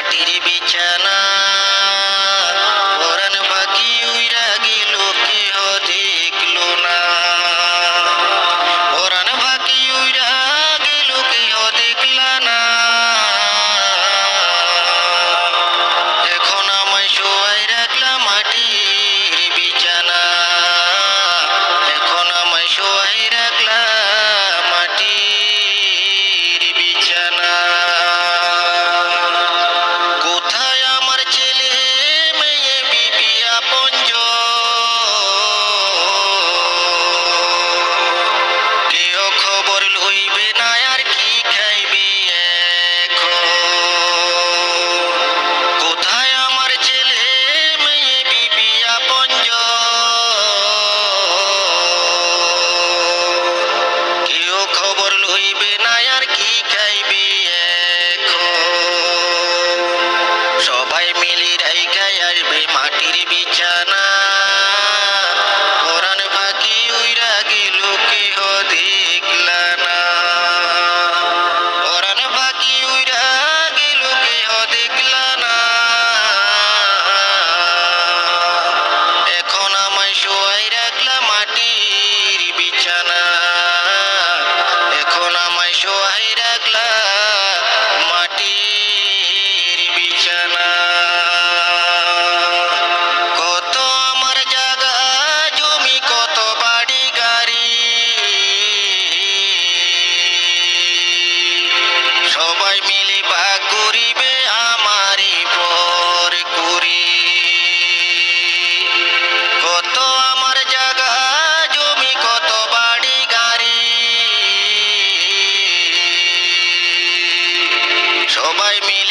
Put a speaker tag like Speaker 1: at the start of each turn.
Speaker 1: মাটির বিছানা পরাণ পাখি উইরা গেল কেহ দেখলো না। পরাণ পাখি উইরা গেল কেহ দেখলা না। এখন আমায় শোয়াই রাখলা মাটির বিছানা। এখন আমায় শোয়াই রাখলা মাটির বিছানা। কোথায় আমার ছেলে মেয়ে বিবি আপনজন? কেউ খবর লইবে না আর কি খাইবে এখন? কোথায় আমার ছেলে মেয়ে বিবি আপনজন? কেউ খবর লইবে না আর কি খাইবে এখন? সবাই মিলি রাইখায় আসবে মাটির বিছানা। পরাণ পাখি উইরা গেল কেহ দেখলা না। পরাণ পাখি উইরা গেল কেহ দেখলা না। এখন আমায় শোয়াই রাখলা মাটির বিছানা। এখন আমায় শোয়াই রাখলা মাটির বিছানা। কত আমার জায়গা জমি, কত বাড়ি গাড়ি, সবাই মিলে ভাগ করিবে আমারই পর করি। কত আমার জায়গা জমি, কত বাড়ি গাড়ি, সবাই মিলে